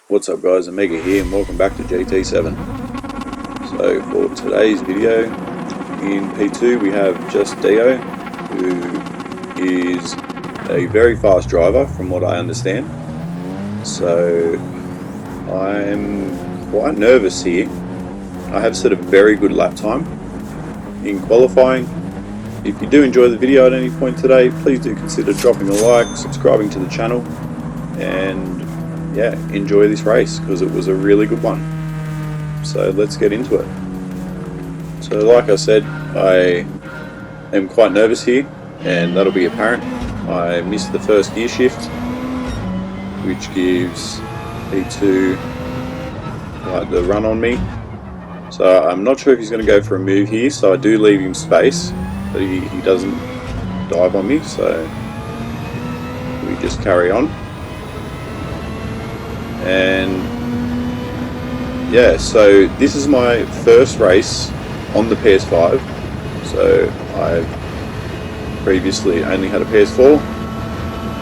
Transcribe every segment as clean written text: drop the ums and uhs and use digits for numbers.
What's up guys, Omega here and welcome back to GT7. So for today's video, in P2 we have just Dio, who is a very fast driver from what I understand. So I'm quite nervous here. I have set a very good lap time in qualifying. If you do enjoy the video at any point today, please do consider dropping a like, subscribing to the channel, and yeah, enjoy this race because it was a really good one. So let's get into it. So like I said, I am quite nervous here, and that'll be apparent. I missed the first gear shift, which gives P2 like the run on me. So I'm not sure if he's going to go for a move here, so I do leave him space, but he doesn't dive on me, so we just carry on. And yeah, so this is my first race on the PS5. So I've previously only had a PS4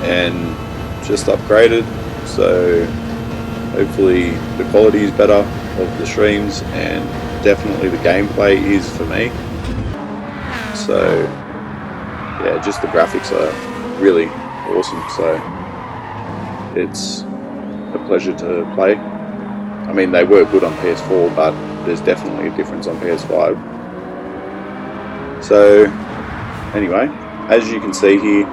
and just upgraded, so hopefully the quality is better of the streams, and definitely the gameplay is for me. So yeah, just the graphics are really awesome, so it's a pleasure to play. I mean, they were good on PS4, but there's definitely a difference on PS5. So anyway, as you can see here,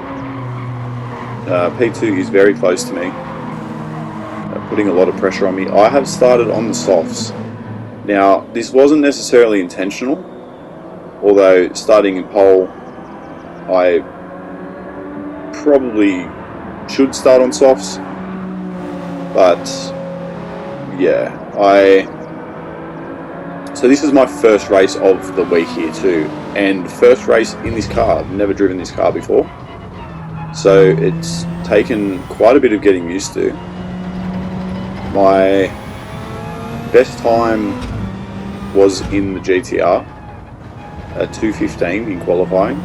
P2 is very close to me, putting a lot of pressure on me. I have started on the softs. Now, this wasn't necessarily intentional, although starting in pole, I probably should start on softs. But yeah, so this is my first race of the week here too, and first race in this car. I've never driven this car before, so it's taken quite a bit of getting used to. My best time was in the GTR at 2:15 in qualifying,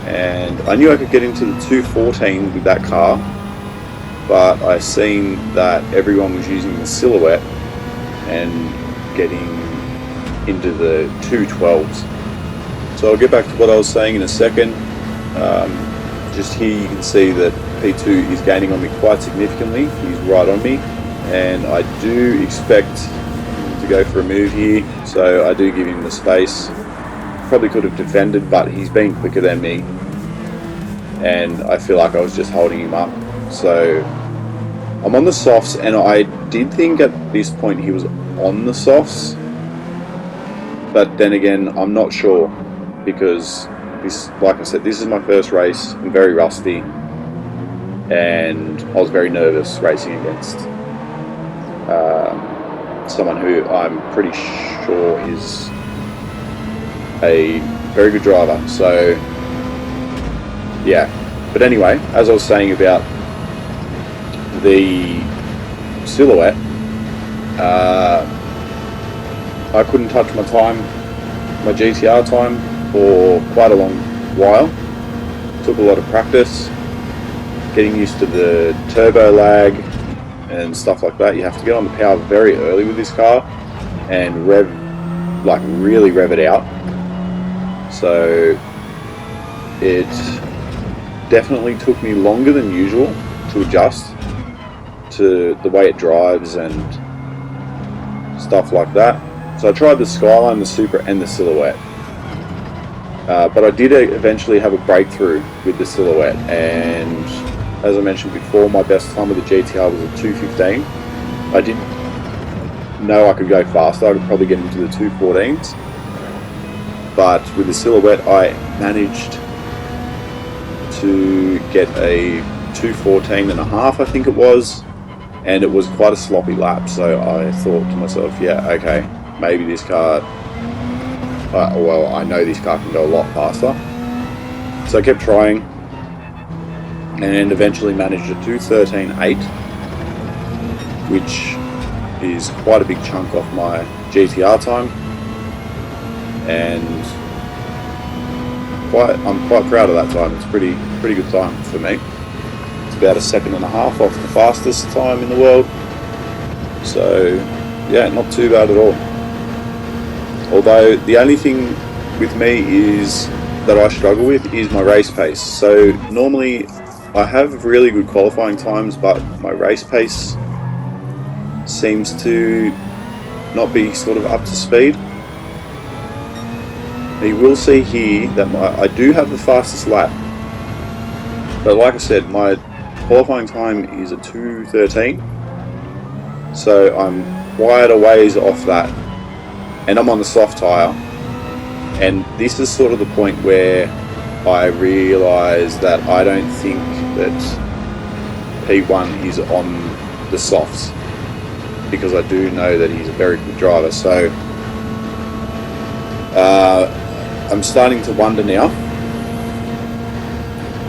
and I knew I could get into the 2:14 with that car, but I seen that everyone was using the Silhouette and getting into the 2:12s. So I'll get back to what I was saying in a second. Just here you can see that P2 is gaining on me quite significantly. He's right on me, and I do expect him to go for a move here, so I do give him the space. Probably could have defended, but he's been quicker than me, and I feel like I was just holding him up. So I'm on the softs, and I did think at this point he was on the softs, but then again I'm not sure, because this, like I said, this is my first race. I'm very rusty, and I was very nervous racing against someone who I'm pretty sure is a very good driver. So yeah, but anyway, as I was saying about the Silhouette, I couldn't touch my GTR time for quite a long while. Took a lot of practice getting used to the turbo lag and stuff like that. You have to get on the power very early with this car and really rev it out. So it definitely took me longer than usual to adjust to the way it drives and stuff like that. So I tried the Skyline, the Supra and the Silhouette, but I did eventually have a breakthrough with the Silhouette, and as I mentioned before, my best time with the GTR was at 2:15. I did know I could go faster. I could probably get into the 2:14s, but with the Silhouette I managed to get a 2:14.5, I think it was, and it was quite a sloppy lap. So I thought to myself, yeah, okay, maybe this car, well, I know this car can go a lot faster. So I kept trying, and eventually managed a 2:13.8, which is quite a big chunk off my GTR time, and I'm quite proud of that time. It's pretty good time for me. about 1.5 seconds off the fastest time in the world. So yeah, not too bad at all. Although the only thing with me is that I struggle with is my race pace. So normally I have really good qualifying times, but my race pace seems to not be sort of up to speed. Now you will see here that I do have the fastest lap, but like I said, my qualifying time is a 2:13, so I'm quite a ways off that, and I'm on the soft tyre. And this is sort of the point where I realise that I don't think that P1 is on the softs, because I do know that he's a very good driver. So I'm starting to wonder now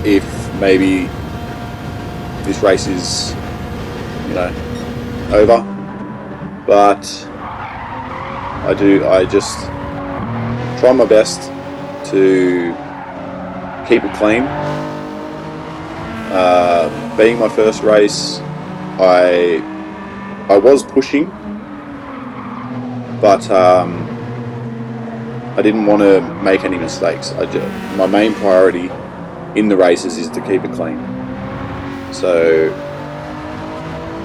if maybe this race is, you know, over. But I just try my best to keep it clean. Being my first race, I was pushing, but I didn't want to make any mistakes. My main priority in the races is to keep it clean. So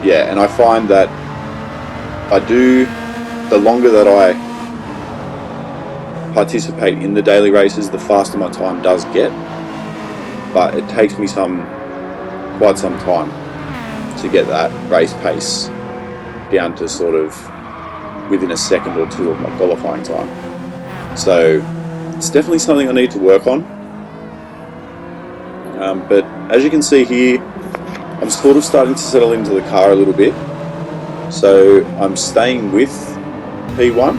yeah, and I find that the longer that I participate in the daily races, the faster my time does get, but it takes me quite some time to get that race pace down to sort of within 1 second or 2 of my qualifying time. So it's definitely something I need to work on. But as you can see here, I'm sort of starting to settle into the car a little bit. So I'm staying with P1.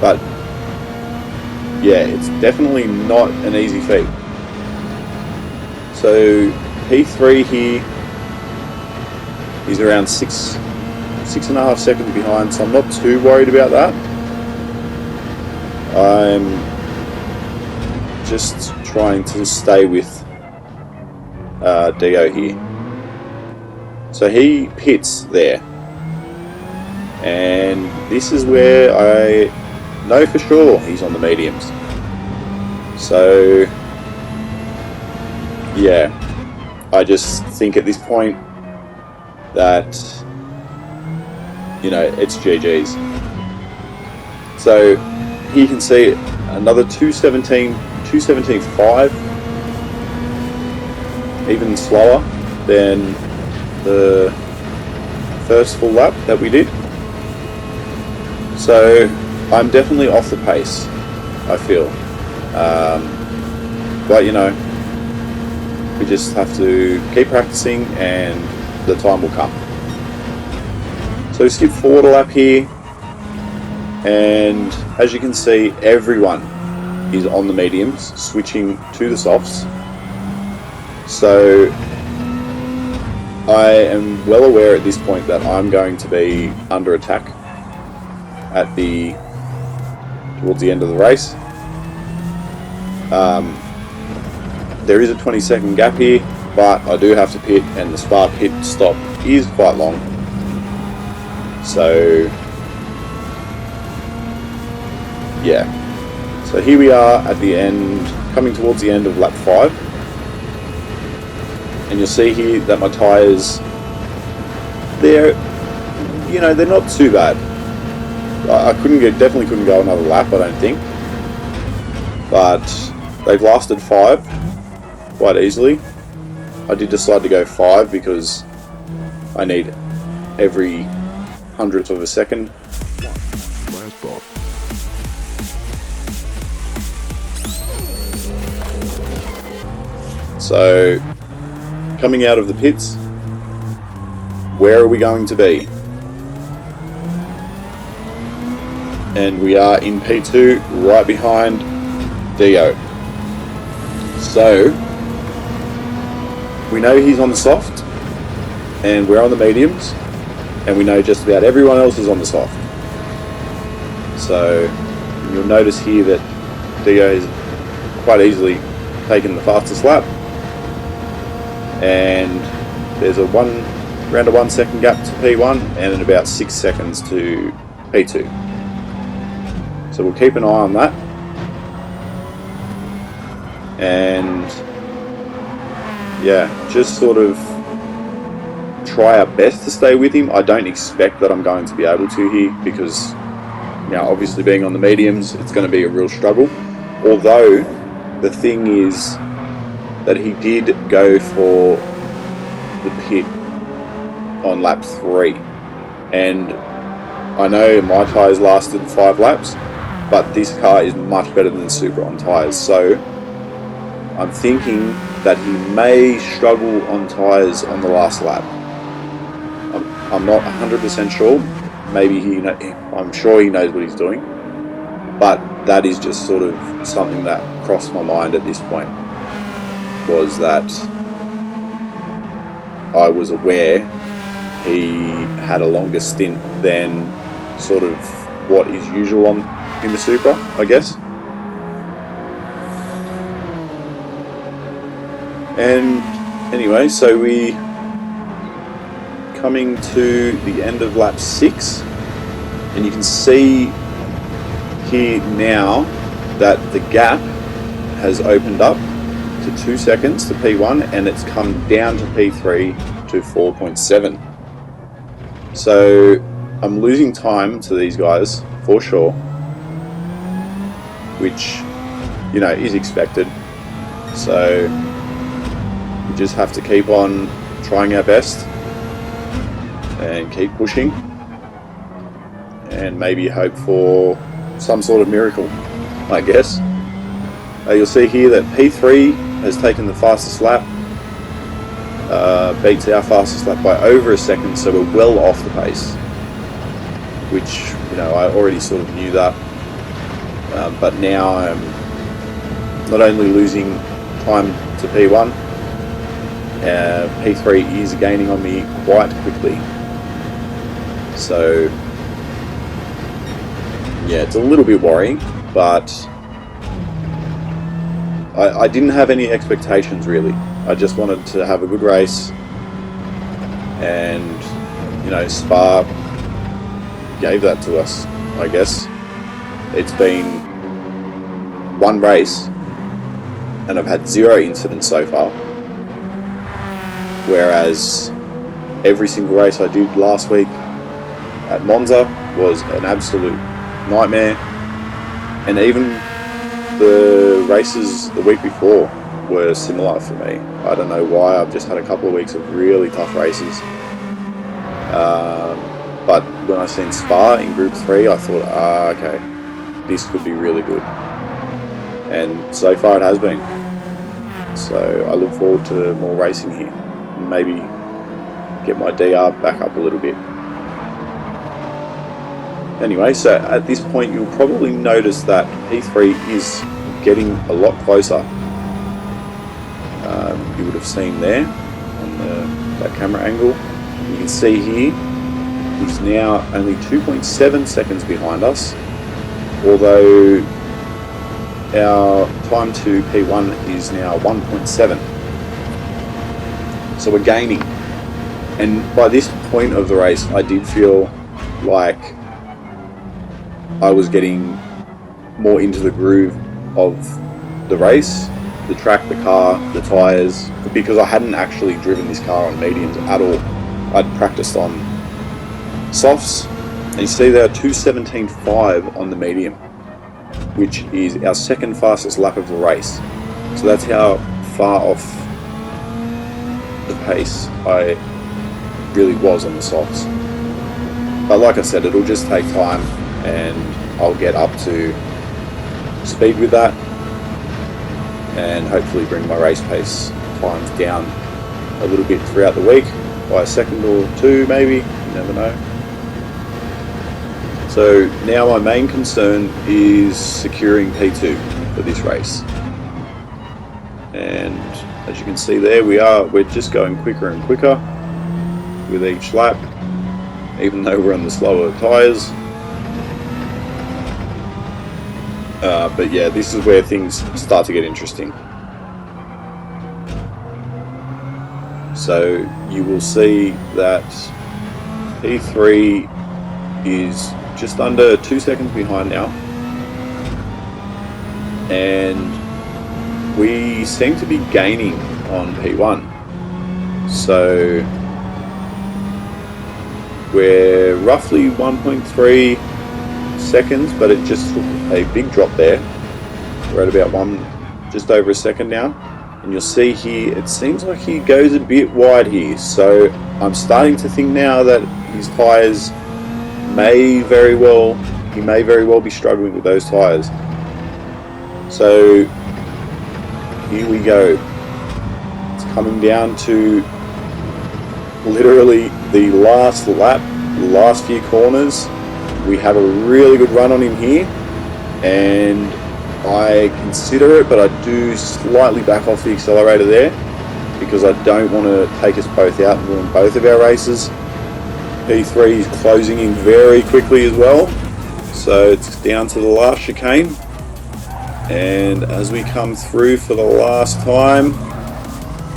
But yeah, it's definitely not an easy feat. So P3 here is around 6.5 seconds behind, so I'm not too worried about that. I'm just trying to stay with Dio here. So he pits there, and this is where I know for sure he's on the mediums. So yeah, I just think at this point that, you know, it's GG's. So here you can see another 2:17.5, even slower than the first full lap that we did. So I'm definitely off the pace, I feel. But you know, we just have to keep practicing and the time will come. So skip forward a lap here, and as you can see, everyone is on the mediums, switching to the softs. So I am well aware at this point that I'm going to be under attack towards the end of the race. There is a 20-second gap here, but I do have to pit, and the Spa pit stop is quite long. So yeah, so here we are at the end, coming towards the end of lap 5, and you'll see here that my tyres, they're not too bad. I definitely couldn't go another lap, I don't think, but they've lasted 5 quite easily. I did decide to go 5 because I need every 100th of a second. So coming out of the pits, where are we going to be? And we are in P2, right behind Dio. So we know he's on the soft, and we're on the mediums, and we know just about everyone else is on the soft. So you'll notice here that Dio is quite easily taken the fastest lap, and there's a around a 1 second gap to P1 and about 6 seconds to P2. So we'll keep an eye on that, and yeah, just sort of try our best to stay with him. I don't expect that I'm going to be able to here, because now obviously being on the mediums, it's going to be a real struggle. Although the thing is that he did go for the pit on lap 3, and I know my tyres lasted 5 laps, but this car is much better than Supra on tyres, so I'm thinking that he may struggle on tyres on the last lap. I'm not 100% sure. Maybe I'm sure he knows what he's doing, but that is just sort of something that crossed my mind at this point, was that I was aware he had a longer stint than sort of what is usual in the Supra, I guess. And anyway, so we coming to the end of lap 6, and you can see here now that the gap has opened up to 2 seconds to P1, and it's come down to P3 to 4.7. So I'm losing time to these guys for sure, which, you know, is expected. So we just have to keep on trying our best and keep pushing, and maybe hope for some sort of miracle, I guess. You'll see here that P3 has taken the fastest lap, beats our fastest lap by over a second, so we're well off the pace, which, you know, I already sort of knew that, but now I'm not only losing time to P1, P3 is gaining on me quite quickly. So yeah, it's a little bit worrying, but I didn't have any expectations really. I just wanted to have a good race, and, you know, Spa gave that to us, I guess. It's been one race and I've had 0 incidents so far, whereas every single race I did last week at Monza was an absolute nightmare, and even the races the week before were similar for me. I don't know why. I've just had a couple of weeks of really tough races, but when I seen Spa in Group 3, I thought, okay, this could be really good, and so far it has been. So I look forward to more racing here, and maybe get my DR back up a little bit. Anyway, so at this point you'll probably notice that P3 is getting a lot closer. You would have seen there on that camera angle. You can see here he's now only 2.7 seconds behind us, although our time to P1 is now 1.7. So we're gaining, and by this point of the race I did feel like I was getting more into the groove of the race, the track, the car, the tyres, because I hadn't actually driven this car on mediums at all. I'd practiced on softs, and you see there 2:17.5 on the medium, which is our second fastest lap of the race. So that's how far off the pace I really was on the softs. But like I said, it'll just take time, and I'll get up to speed with that, and hopefully bring my race pace times down a little bit throughout the week, by a second or two maybe, you never know. So now my main concern is securing P2 for this race, and as you can see there, we're just going quicker and quicker with each lap, even though we're on the slower tyres. But yeah, this is where things start to get interesting. So you will see that P3 is just under 2 seconds behind now, and we seem to be gaining on P1. So we're roughly 1.3 seconds, but it just took a big drop there. We're at about just over a second now, and you'll see here it seems like he goes a bit wide here. So I'm starting to think now that his tyres may very well be struggling with those tyres. So here we go. It's coming down to literally the last lap, the last few corners. We have a really good run on him here, and I consider it, but I do slightly back off the accelerator there because I don't want to take us both out and ruin both of our races. P3 is closing in very quickly as well, so it's down to the last chicane, and as we come through for the last time,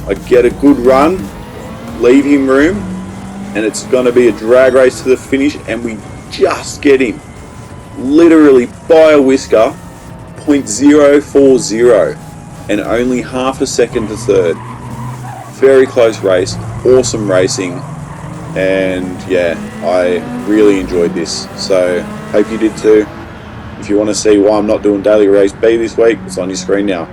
I get a good run, leave him room, and it's going to be a drag race to the finish, and we just get him literally by a whisker, 0.040, and only half a second to third. Very close race, awesome racing, and yeah, I really enjoyed this, so hope you did too. If you want to see why I'm not doing Daily Race B this week, it's on your screen now.